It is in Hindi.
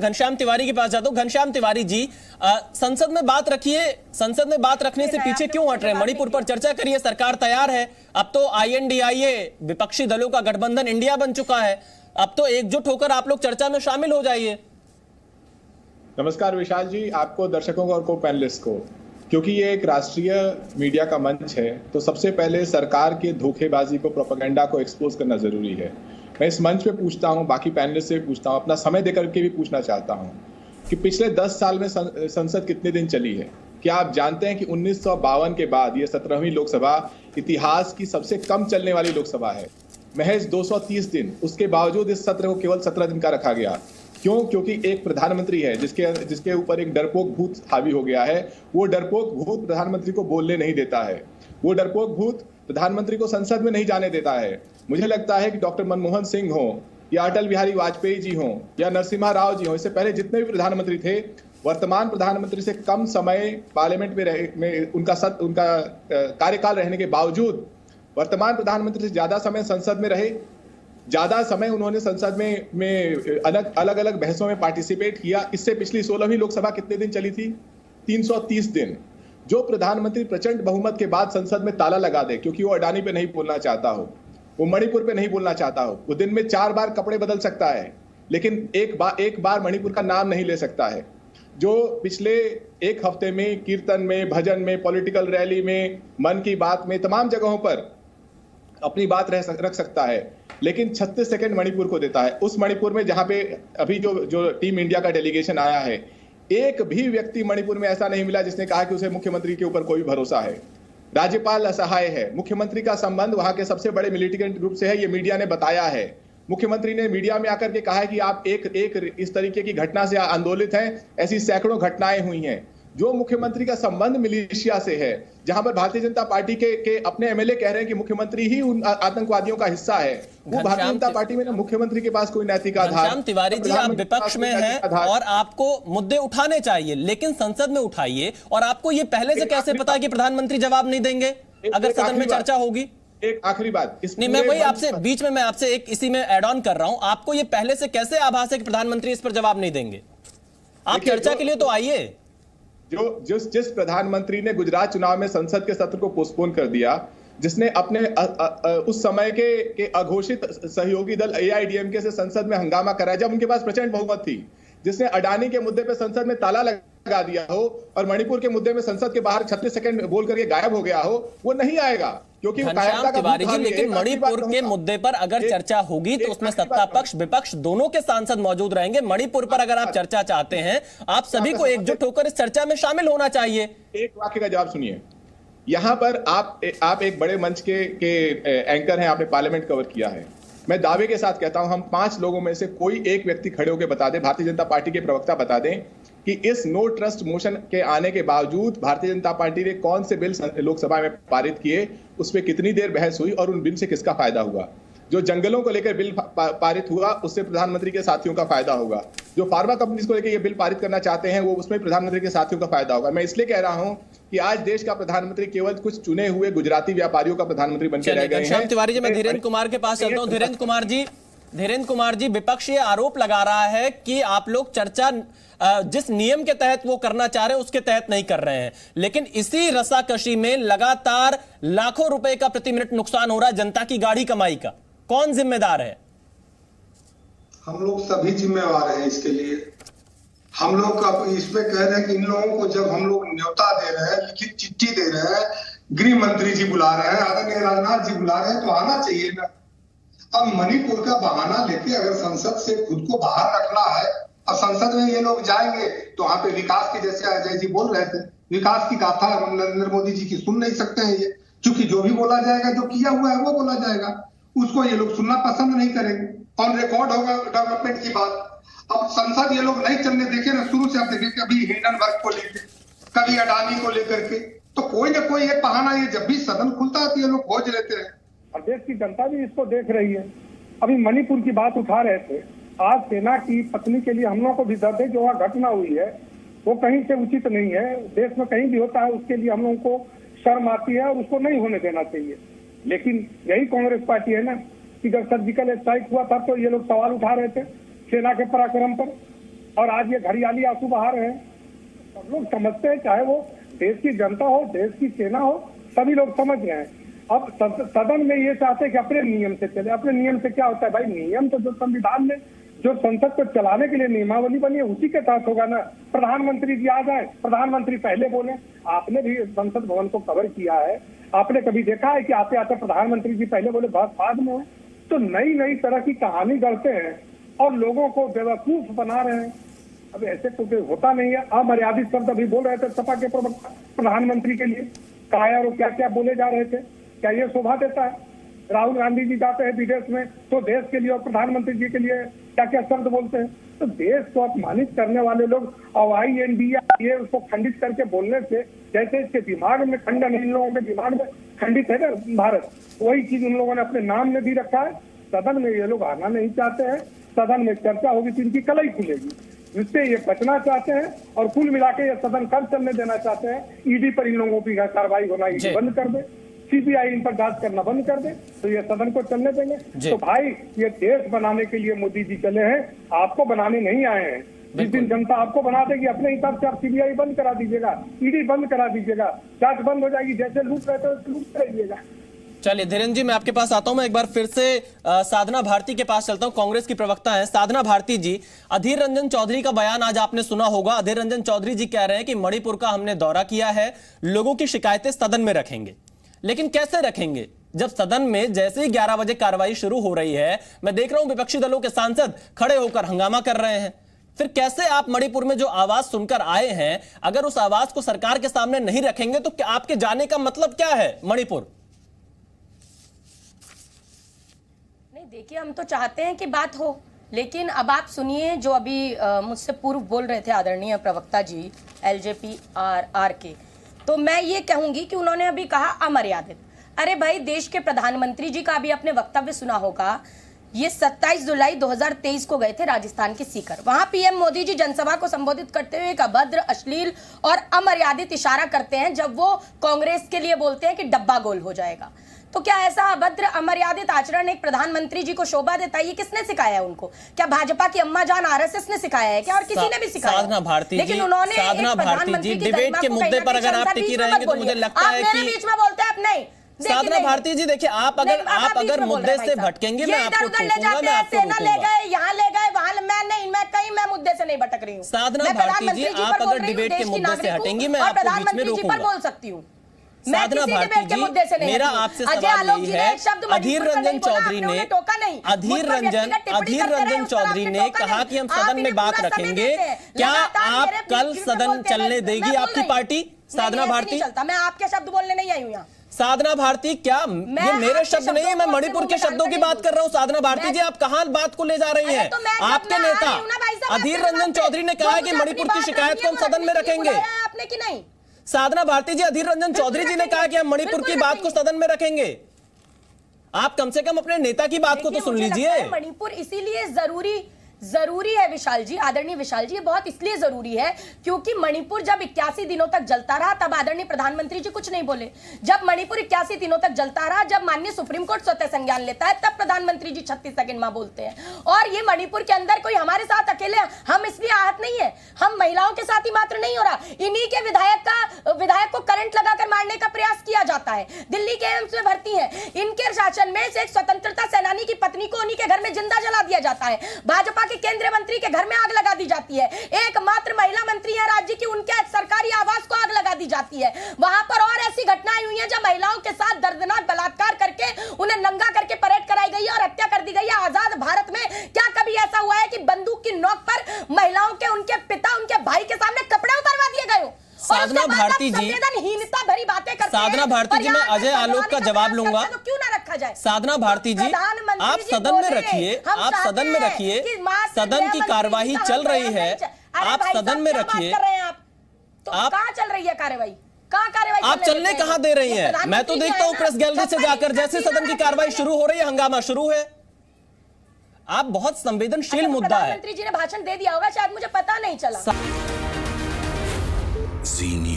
घनश्याम तिवारी के पास जाता हूं। घनश्याम तिवारी जी, संसद में बात रखिए, संसद में बात रखने से पीछे क्यों हट रहे हैं? मणिपुर पर चर्चा करिए, सरकार तैयार है। अब तो INDIA विपक्षी दलों का गठबंधन इंडिया बन चुका है, अब तो एकजुट होकर आप लोग चर्चा में शामिल हो जाइए। नमस्कार विशाल जी, आपको, दर्शकों को और को पैनलिस्ट को। क्योंकि ये एक राष्ट्रीय मीडिया का मंच है, तो सबसे पहले सरकार के धोखेबाजी को, प्रोपेगेंडा को एक्सपोज करना जरूरी है। मैं इस मंच पे पूछता हूं, बाकी पैनलिस्ट से पूछता हूं, अपना समय देकर के भी पूछना चाहता हूं कि पिछले 10 साल में संसद कितने दिन चली है? क्या आप जानते हैं कि 1952 के बाद ये 17वीं लोकसभा इतिहास की सबसे कम चलने वाली लोकसभा है, महज 230 दिन। उसके बावजूद इस सत्र को केवल 17 दिन का रखा गया। क्यों? क्योंकि एक प्रधानमंत्री है जिसके ऊपर एक डरपोक भूत हावी हो गया है। वो डरपोक भूत प्रधानमंत्री को बोलने नहीं देता है, वो डरपोक भूत प्रधानमंत्री को संसद में नहीं जाने देता है। मुझे लगता है कि डॉक्टर मनमोहन सिंह हो या अटल बिहारी वाजपेयी जी हो या नरसिम्हा राव जी हो, इससे पहले जितने भी प्रधानमंत्री थे, वर्तमान प्रधानमंत्री से कम समय पार्लियामेंट में उनका कार्यकाल रहने के बावजूद वर्तमान प्रधानमंत्री से ज्यादा समय संसद में रहे, ज्यादा समय उन्होंने संसद में अलग अलग बहसों में पार्टिसिपेट किया। इससे पिछली 16वीं लोकसभा कितने दिन चली थी? 330 दिन। जो प्रधानमंत्री प्रचंड बहुमत के बाद संसद में ताला लगा दे, क्योंकि वो अडानी पे नहीं बोलना चाहता हो, वो मणिपुर पे नहीं बोलना चाहता हो, वो दिन में 4 बार कपड़े बदल सकता है, लेकिन एक बार मणिपुर का नाम नहीं ले सकता है। जो पिछले एक हफ्ते में कीर्तन में, भजन में, पॉलिटिकल रैली में, मन की बात में, तमाम जगहों पर अपनी बात रख सकता है, लेकिन 36 सेकंड मणिपुर को देता है। उस मणिपुर में जहां पे अभी जो टीम इंडिया का डेलीगेशन आया है, एक भी व्यक्ति मणिपुर में ऐसा नहीं मिला जिसने कहा कि उसे मुख्यमंत्री के ऊपर कोई भरोसा है। राज्यपाल असहाय है। मुख्यमंत्री का संबंध वहां के सबसे बड़े मिलिटेंट ग्रुप से है, ये मीडिया ने बताया है। मुख्यमंत्री ने मीडिया में आकर के कहा है कि आप एक इस तरीके की घटना से आंदोलित हैं, ऐसी सैकड़ों घटनाएं हुई हैं। जो मुख्यमंत्री का संबंध मिलिशिया से है, जहां पर भारतीय जनता पार्टी के अपने MLA कह रहे हैं कि मुख्यमंत्री ही उन आतंकवादियों का हिस्सा है, वो भारतीय जनता पार्टी में ना मुख्यमंत्री के पास कोई नैतिक आधार। घनश्याम तिवारी जी, आप विपक्ष में हैं और आपको मुद्दे उठाने चाहिए, लेकिन संसद में उठाइए। और आपको ये पहले से कैसे पता कि प्रधानमंत्री जवाब नहीं देंगे अगर सदन में चर्चा होगी? एक आखिरी बात, नहीं, मैं वही आपसे बीच में मैं आपसे एक इसी में ऐड ऑन कर रहा हूं, आपको ये पहले से कैसे आभास है कि प्रधानमंत्री इस पर जवाब नहीं देंगे? आप चर्चा के लिए तो आइए। जिस प्रधानमंत्री ने गुजरात चुनाव में संसद के सत्र को पोस्टपोन कर दिया, जिसने अपने उस समय के अघोषित सहयोगी दल AIDMK से संसद में हंगामा कराया जब उनके पास प्रचंड बहुमत थी, जिसने अडानी के मुद्दे पे संसद में ताला लगा दिया हो और मणिपुर के मुद्दे में संसद के बाहर 36 सेकंड बोल करके गायब हो गया हो, वो नहीं आएगा, क्योंकि घनश्याम तिवारी जी, लेकिन मणिपुर के मुद्दे पर अगर चर्चा होगी तो उसमें सत्ता पक्ष विपक्ष दोनों के सांसद मौजूद रहेंगे। मणिपुर पर अगर आप चर्चा चाहते हैं, आप सभी को एकजुट होकर इस चर्चा में शामिल होना चाहिए। एक वाक्य का जवाब सुनिए। यहां पर आप एक बड़े मंच के एंकर हैं, आपने पार्लियामेंट कवर किया है। मैं दावे के साथ कहता हूं, हम 5 लोगों में से कोई एक व्यक्ति खड़े होकर बता दे, भारतीय जनता पार्टी के प्रवक्ता बता दें कि इस नो ट्रस्ट मोशन के आने के बावजूद भारतीय जनता पार्टी ने कौन से बिल लोकसभा में पारित किए, उस पर कितनी देर बहस हुई और उन बिल से किसका फायदा हुआ। जो जंगलों को लेकर बिल पारित हुआ, उससे प्रधानमंत्री के साथियों का फायदा होगा। जो फार्मा कंपनीज को लेकर ये बिल पारित करना चाहते हैं, वो उसमें प्रधानमंत्री के साथियों का फायदा होगा। मैं इसलिए कह रहा हूं कि आज देश का प्रधानमंत्री केवल कुछ चुने हुए गुजराती व्यापारियों का प्रधानमंत्री बनकर रह गए हैं। तिवारी जी, मैं धीरेन्द्र कुमार के पास चलता हूं। धीरेन्द्र कुमार जी, विपक्ष ये आरोप लगा रहा है कि आप लोग चर्चा जिस नियम के तहत वो करना चाह रहे हैं उसके तहत नहीं कर रहे हैं, लेकिन इसी रसाकशी में लगातार लाखों रुपए का प्रति मिनट नुकसान हो रहा है जनता की गाढ़ी कमाई का। कौन जिम्मेदार है? हम लोग सभी जिम्मेवार हैं इसके लिए। हम लोग इसमें कह रहे हैं कि इन लोगों को जब हम लोग न्योता दे रहे हैं, लिखित चिट्ठी दे रहे हैं, गृह मंत्री जी बुला रहे हैं, आदरणीय राजनाथ जी बुला रहे हैं, तो आना चाहिए ना। अब मणिपुर का बहाना लेके अगर संसद से खुद को बाहर रखना है, अब संसद में ये लोग जाएंगे तो वहां पे विकास की, जैसे अजय जी बोल रहे थे, विकास की गाथा नरेंद्र मोदी जी की सुन नहीं सकते हैं ये, क्योंकि जो भी बोला जाएगा, जो किया हुआ है वो बोला जाएगा, उसको ये लोग सुनना पसंद नहीं करेंगे। ऑन रिकॉर्ड होगा डेवलपमेंट की बात। अब संसद ये लोग नहीं चलने देखे ना, शुरू से आप देखें, कभी हिंडनबर्ग को लेकर, कभी अडानी को लेकर के, तो कोई ना कोई एक बहाना ये जब भी सदन खुलता है तो ये लोग खोज लेते हैं। और देश की जनता भी इसको देख रही है। अभी मणिपुर की बात उठा रहे थे, आज सेना की पत्नी के लिए हम लोगों को भी दर्द है। जो वहाँ घटना हुई है वो कहीं से उचित नहीं है। देश में कहीं भी होता है उसके लिए हम लोगों को शर्म आती है और उसको नहीं होने देना चाहिए। लेकिन यही कांग्रेस पार्टी है ना कि जब सर्जिकल स्ट्राइक हुआ था तो ये लोग सवाल उठा रहे थे सेना के पराक्रम पर। और आज ये घड़ियाली आंसू बहा रहे हैं। सब लोग समझते हैं, चाहे वो देश की जनता हो, देश की सेना हो, सभी लोग समझ रहे हैं। अब सदन में ये चाहते हैं कि अपने नियम से चले। अपने नियम से क्या होता है भाई? नियम तो जो संविधान में, जो संसद को चलाने के लिए नियमावली बनी है, उसी के तहत होगा ना। प्रधानमंत्री जी आ जाए, प्रधानमंत्री पहले बोले। आपने भी संसद भवन को कवर किया है, आपने कभी देखा है कि आते आते प्रधानमंत्री जी पहले बोले, बहुत बाद में? तो नई नई तरह की कहानी गढ़ते हैं और लोगों को बेवकूफ बना रहे हैं। अब ऐसे तो होता नहीं है। अमर्यादित शब्द अभी बोल रहे थे सपा के प्रवक्ता प्रधानमंत्री के लिए, काया और क्या क्या बोले जा रहे थे। क्या ये शोभा देता है? राहुल गांधी जी जाते हैं विदेश में तो देश के लिए और प्रधानमंत्री जी के लिए क्या क्या शब्द बोलते हैं। तो देश को अपमानित करने वाले लोग हवाई इंडिया ये उसको खंडित करके बोलने से, जैसे इसके दिमाग में खंडन, इन लोगों के दिमाग में खंडित है ना भारत, वही चीज उन लोगों ने अपने नाम में भी रखा है। सदन में ये लोग आना नहीं चाहते हैं। सदन में चर्चा होगी तो इनकी कलई खुलेगी, जिससे ये बचना चाहते हैं। और कुल मिला के ये सदन कब चलने देना चाहते हैं? ईडी पर इन लोगों की कार्रवाई होना ईडी बंद कर दे, सीबीआई इन पर जांच करना बंद कर दे, तो ये सदन को चलने देंगे? तो भाई ये देश बनाने के लिए मोदी जी चले हैं, आपको बनाने नहीं आए हैं। जिस दिन जनता आपको बना देगी, अपने हिसाब से आप सीबीआई बंद करा दीजिएगा, ईडी बंद करा दीजिएगा, जांच बंद हो जाएगी। जैसे लूट रहे थे लूट रहिएगा। चलिए धीरेन्द्र जी, मैं आपके पास आता हूं। मैं एक बार फिर से साधना भारती के पास चलता हूं, कांग्रेस की प्रवक्ता हैं। साधना भारती जी, अधीर रंजन चौधरी का बयान आज आपने सुना होगा। अधीर रंजन चौधरी जी कह रहे हैं कि मणिपुर का हमने दौरा किया है, लोगों की शिकायतें सदन में रखेंगे। लेकिन कैसे रखेंगे जब सदन में जैसे ही 11 बजे कार्रवाई शुरू हो रही है, मैं देख रहा हूं विपक्षी दलों के सांसद खड़े होकर हंगामा कर रहे हैं। फिर कैसे आप मणिपुर में जो आवाज सुनकर आए हैं, अगर उस आवाज को सरकार के सामने नहीं रखेंगे तो आपके जाने का मतलब क्या है मणिपुर? नहीं, देखिए, हम तो चाहते हैं कि बात हो, लेकिन अब आप सुनिए जो अभी मुझसे पूर्व बोल रहे थे आदरणीय प्रवक्ता जी एलजेपी आर के, तो मैं ये कहूंगी कि उन्होंने अभी कहा अमर्यादित। अरे भाई, देश के प्रधानमंत्री जी का भी अपने वक्तव्य सुना होगा। ये 27 जुलाई 2023 को गए थे राजस्थान के सीकर। वहां पीएम मोदी जी जनसभा को संबोधित करते हुए एक अभद्र, अश्लील और अमर्यादित इशारा करते हैं जब वो कांग्रेस के लिए बोलते हैं कि डब्बा गोल हो जाएगा। तो क्या ऐसा अभद्र, अमर्यादित आचरण एक प्रधानमंत्री जी को शोभा देता है? ये किसने सिखाया है उनको? क्या भाजपा की अम्मा जान आरएसएस ने सिखाया है क्या? और किसी ने भी सिखाया? साधना भारती जी, लेकिन उन्होंने साधना भारती जी, डिबेट के मुद्दे पर अगर आप टिकी रहेंगे तो मुझे लगता है कि बीच में बोलते हैं आप नहीं। साधना भारती जी, देखिए आप अगर मुद्दे से भटकेंगे, मैं आपको टोकूंगा, मैं आपको रोकूंगा। यहाँ ले गए, वहां मैं मुद्दे से नहीं भटक रही हूँ। साधना भारती जी, आप अगर डिबेट के मुद्दे से हटेंगी, मैं आपको बीच में रोकूंगा। बोल सकती हूँ। साधना भारती जी, मेरा आपसे सवाल यही है, अधीर रंजन चौधरी ने कहा कि हम सदन में बात रखेंगे। क्या आप कल सदन चलने देगी आपकी पार्टी? साधना भारती, मैं आपके शब्द बोलने नहीं आई हूँ यहाँ। साधना भारती, क्या ये मेरे शब्द नहीं है, मैं मणिपुर के शब्दों की बात कर रहा हूँ। साधना भारती जी, आप कहां बात को ले जा रही हैं? आपके नेता अधीर रंजन चौधरी ने कहा है कि मणिपुर की शिकायत को हम सदन में रखेंगे। आपने कि नहीं? साधना भारती जी, अधीर रंजन चौधरी जी ने कहा कि हम मणिपुर की बात को सदन में रखेंगे। आप कम से कम अपने नेता की बात को तो सुन लीजिए। मणिपुर इसीलिए जरूरी है विशाल जी, आदरणीय विशाल जी, ये बहुत इसलिए जरूरी है क्योंकि मणिपुर जब 81 दिनों तक जलता रहा तब आदरणीय प्रधानमंत्री जी कुछ नहीं बोले। जब मणिपुर 81 दिनों तक जलता रहा, जब माननीय सुप्रीम कोर्ट स्वतः संज्ञान लेता है, तब प्रधानमंत्री जी 36 सेकंड में बोलते हैं। और ये मणिपुर के अंदर कोई हमारे साथ अकेले हम इसलिए आहत नहीं है, हम महिलाओं के साथ ही मात्र नहीं हो रहा, इन्हीं के विधायक को करंट लगाकर मारने का प्रयास किया जाता है। दिल्ली के एम्स में भर्ती है, इनके शासन में से एक स्वतंत्रता सेनानी की पत्नी को उन्हीं के घर में जिंदा जला दिया जाता है। भाजपा केंद्रीय मंत्री के घर में आग लगा दी जाती है। एकमात्र महिला मंत्री है राज्य की, उनके सरकारी आवास को आग लगा दी जाती है। वहां पर और ऐसी घटनाएं हुई हैं जब महिलाओं के साथ दर्दनाक बलात्कार करके उन्हें नंगा करके परेड कराई गई है और हत्या कर दी गई है। आजाद भारत में क्या कभी ऐसा हुआ है कि बंदूक की नोक पर महिलाओं के, उनके पिता, उनके भाई के सामने कपड़े उतरवा दिए गए? साधना भारती जी, भरी बातें करते हैं। साधना भारती जी, मैं अजय आलोक का जवाब लूंगा। तो क्यों ना रखा जाए? साधना भारती जी, आप सदन में रखिए, आप सदन में रखिए, सदन की कार्यवाही चल रही है, आप सदन में रखिए। आप कहाँ चल रही है कार्यवाही? आप चलने कहाँ दे रही हैं? मैं तो देखता हूँ प्रेस गैलरी से जाकर, जैसे सदन की कार्यवाही शुरू हो रही है हंगामा शुरू है। आप बहुत संवेदनशील मुद्दा है। प्रधानमंत्री जी ने भाषण दे दिया होगा, शायद मुझे पता नहीं चला। Zee News.